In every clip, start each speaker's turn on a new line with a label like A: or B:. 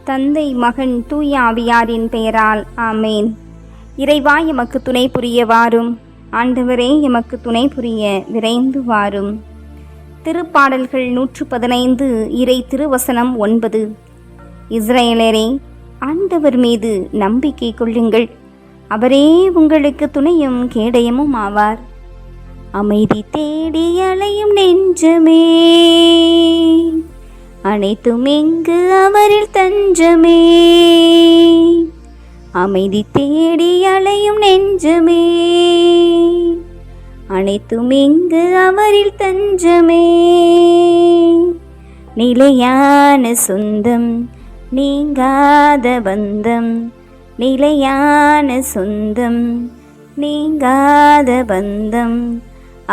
A: தந்தை, மகன், தூய ஆவியாரின் பெயரால் ஆமேன். இறைவா, எமக்கு துணை புரிய வாரும். ஆண்டவரே, எமக்கு துணை புரிய விரைந்து வாரும். திருப்பாடல்கள் 115 இறை திருவசனம் 9. இஸ்ரவேலரே, ஆண்டவர் மீது நம்பிக்கை கொள்ளுங்கள். அவரே உங்களுக்கு துணையும் கேடயமும் ஆவார். அமைதி தேடி அலையும் நெஞ்சமே, அனைத்தும் இங்கு அவரில் தஞ்சமே. அமைதி தேடி அலையும் நெஞ்சமே, அனைத்தும் இங்கு அவரில் தஞ்சமே. நிலையான சொந்தம், நீங்காத பந்தம். நிலையான சொந்தம், நீங்காத பந்தம்.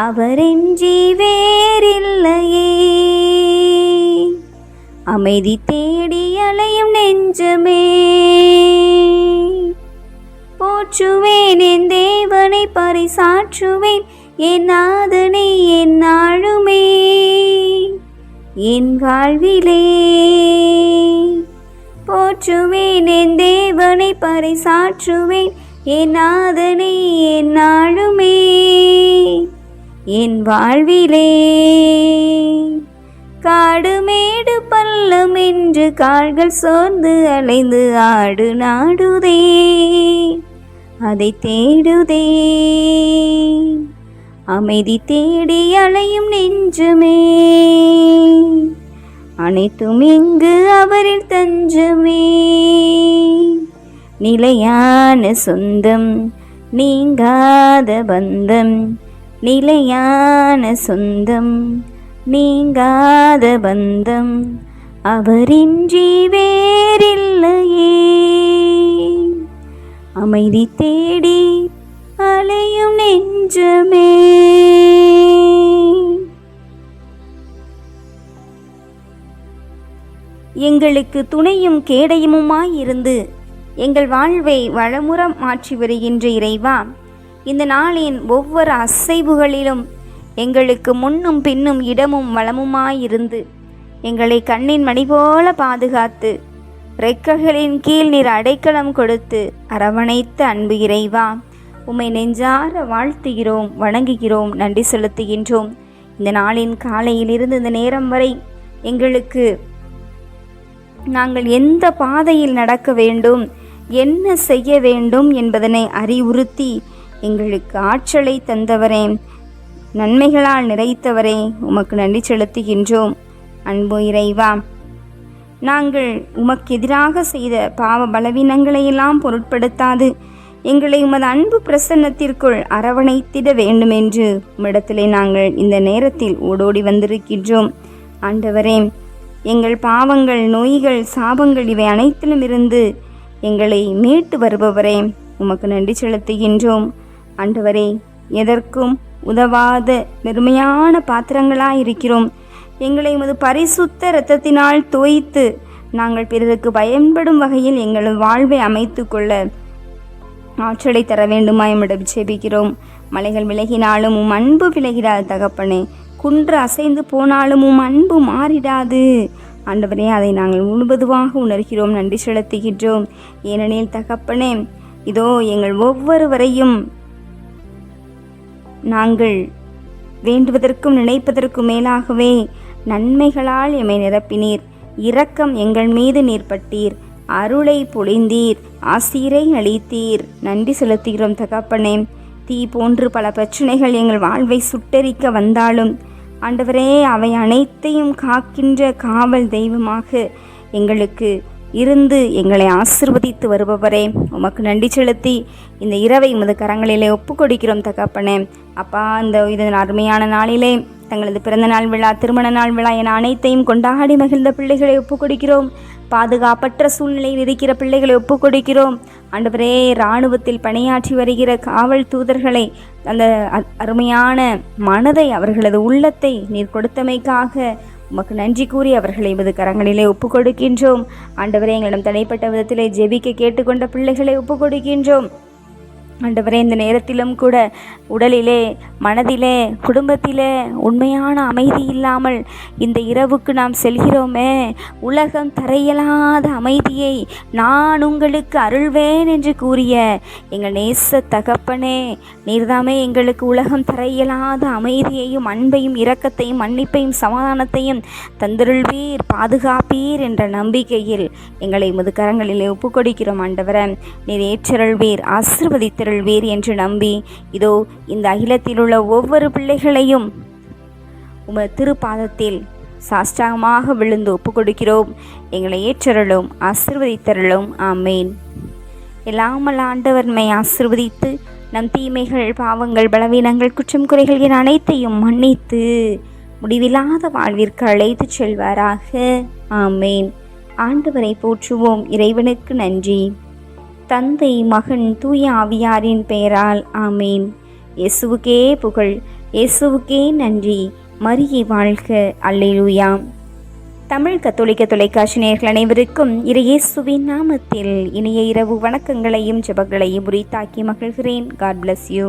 A: அவரின்றி வேறில்லையே. அமைதி தேடி அலையும் நெஞ்சமே, போற்றுவேன் என் தேவனை, பறைசாற்றுவேன் என் நாதனை எந்நாளுமே. என் வாழ்விலே போற்றுவேன் என் தேவனை, பறைசாற்றுவேன் என் நாதனை எந்நாளுமே. என் வாழ்விலே காடு மேடு பள்ளம் என்று கால்கள் சோர்ந்து அலைந்து ஆடு நாடுதே, அதை தேடுதே. அமைதி தேடி அலையும் நெஞ்சமே, அனைத்தும் இங்கு அவரில் தஞ்சமே. நிலையான சொந்தம், நீங்காத பந்தம். நிலையான சொந்தம், நீங்காத பந்தம். அவரின்றி வேறில்லையே. அமைதி தேடி அலையும் நெஞ்சமே. எங்களுக்கு துணையும் கேடயமுமாயிருந்து எங்கள் வாழ்வை வளமுறம் மாற்றி வருகின்ற இறைவா, இந்த நாளின் ஒவ்வொரு அசைவுகளிலும் எங்களுக்கு முன்னும் பின்னும் இடமும் வளமுமாயிருந்து எங்களை கண்ணின் மணி போல பாதுகாத்து ரெக்கைகளின் கீழ் நீர் அடைக்கலம் கொடுத்து அரவணைத்த அன்பு இறைவா, உம்மை நெஞ்சார வாழ்த்துகிறோம், வணங்குகிறோம், நன்றி செலுத்துகின்றோம். இந்த நாளின் காலையிலிருந்து இந்த நேரம் வரை எங்களுக்கு நாங்கள் எந்த பாதையில் நடக்க வேண்டும், என்ன செய்ய வேண்டும் என்பதனை அறிவுறுத்தி எங்களுக்கு ஆற்றலை தந்தவரே, நன்மைகளால் நிறைத்தவரே, உமக்கு நன்றி செலுத்துகின்றோம். அன்பு இறைவா, நாங்கள் உமக்கு எதிராக செய்த பாவ பலவீனங்களையெல்லாம் பொருட்படுத்தாது எங்களை உமது அன்பு பிரசன்னத்திற்குள் அரவணைத்திட வேண்டுமென்று உம்மிடத்திலே நாங்கள் இந்த நேரத்தில் ஓடோடி வந்திருக்கின்றோம். ஆண்டவரே, எங்கள் பாவங்கள், நோய்கள், சாபங்கள் இவை அனைத்திலும் இருந்து எங்களை மீட்டு வருபவரே, உமக்கு நன்றி செலுத்துகின்றோம். ஆண்டவரே, எதற்கும் உதவாத வெறுமையான பாத்திரங்களாயிருக்கிறோம். எங்களை உமது பரிசுத்த இரத்தத்தினால் தோய்த்து நாங்கள் பிறருக்கு பயன்படும் வகையில் எங்கள் வாழ்வை அமைத்து கொள்ள ஆற்றலை தர வேண்டுமாய் உம்மிடம் ஜெபிக்கிறோம். மலைகள் விலகினாலும் உம் அன்பு விலகிடாது தகப்பனே. குன்று அசைந்து போனாலும் உம் அன்பு மாறிடாது. ஆண்டவரே, அதை நாங்கள் முழுவதுமாக உணர்கிறோம், நன்றி செலுத்துகின்றோம். ஏனெனில் தகப்பனே, இதோ எங்கள் ஒவ்வொருவரையும் நாங்கள் வேண்டுவதற்கும் நினைப்பதற்கும் மேலாகவே நன்மைகளால் எம்மை நிரப்பினீர். இரக்கம் எங்கள் மீது நீர்ப்பட்டீர், அருளை பொழிந்தீர், ஆசீரை அளித்தீர். நன்றி செலுத்துகிறோம் தகப்பனே. தீ போன்று பல பிரச்சனைகள் எங்கள் வாழ்வை சுட்டெரிக்க வந்தாலும் ஆண்டவரே, அவை அனைத்தையும் காக்கின்ற காவல் தெய்வமாக எங்களுக்கு இருந்து எங்களை ஆசிர்வதித்து வருபவரே, உமக்கு நன்றி செலுத்தி இந்த இரவை உமது கரங்களிலே ஒப்பு கொடுக்கிறோம் தகப்பனே. அப்பா, இந்த அருமையான நாளிலே தங்களது பிறந்த நாள் விழா, திருமண நாள் விழா என அனைத்தையும் கொண்டாடி மகிழ்ந்த பிள்ளைகளை ஒப்பு கொடுக்கிறோம். பாதுகாப்பற்ற சூழ்நிலையில் இருக்கிற பிள்ளைகளை ஒப்பு கொடுக்கிறோம். ஆண்டவரே, இராணுவத்தில் பணியாற்றி வருகிற காவல் தூதர்களை, அந்த அருமையான மனதை, அவர்களது உள்ளத்தை நீர் கொடுத்தமைக்காக உமக்கு நன்றி கூறி அவர்களை உமது கரங்களிலே ஒப்பு கொடுக்கின்றோம். ஆண்டவரே, எங்களிடம் தனிப்பட்ட விதத்திலே ஜெபிக்க கேட்டுக்கொண்ட பிள்ளைகளை ஒப்பு கொடுக்கின்றோம். ஆண்டவரே, இந்த நேரத்திலும் கூட உடலிலே, மனதிலே, குடும்பத்திலே உண்மையான அமைதி இல்லாமல் இந்த இரவுக்கு நாம் செல்கிறோமே. உலகம் தரையலாத அமைதியை நான் உங்களுக்கு அருள்வேன் என்று கூறிய எங்கள் நேச தகப்பனே, நீர்தாமே எங்களுக்கு உலகம் தரையலாத அமைதியையும் அன்பையும் இரக்கத்தையும் மன்னிப்பையும் சமாதானத்தையும் தந்தருள்வீர், பாதுகாப்பீர் என்ற நம்பிக்கையில் எங்களை உமது கரங்களிலே ஒப்புக்கொடுக்கிறோம். ஆண்டவரே, நீர் ஏற்றருள்வீர், ஆசீர்வதித்தருள்வீர் என்று நம்பி இதோ இந்த அகிலத்தில் உள்ள ஒவ்வொரு பிள்ளைகளையும் உமது திருப்பாதத்தில் சாஷ்டாங்கமாக விழுந்து ஒப்புக்கொடுக்கிறோம். எங்களை ஏற்றருளும், ஆசீர்வதித்தருளும். ஆமேன். எல்லாமல் ஆண்டவர்மை ஆசீர்வதித்து நம் தீமைகள், பாவங்கள், பலவீனங்கள், குற்றம் குறைகள் என அனைத்தையும் மன்னித்து முடிவில்லாத வாழ்விற்கு அழைத்து செல்வாராக. ஆமேன். ஆண்டவரை போற்றுவோம். இறைவனுக்கு நன்றி. தந்தை, மகன், தூய ஆவியாரின் பெயரால். ஆமேன். இயேசுவுக்கே புகழ், இயேசுவுக்கே நன்றி. மரியே வாழ்க. அல்லேலூயா. தமிழ் கத்தோலிக்க தொலைக்காட்சி நேயர்கள் அனைவருக்கும் இயேசுவின் நாமத்தில் இனிய இரவு வணக்கங்களையும் ஜெபங்களையும் உரித்தாக்கி மகிழ்கிறேன். God bless you.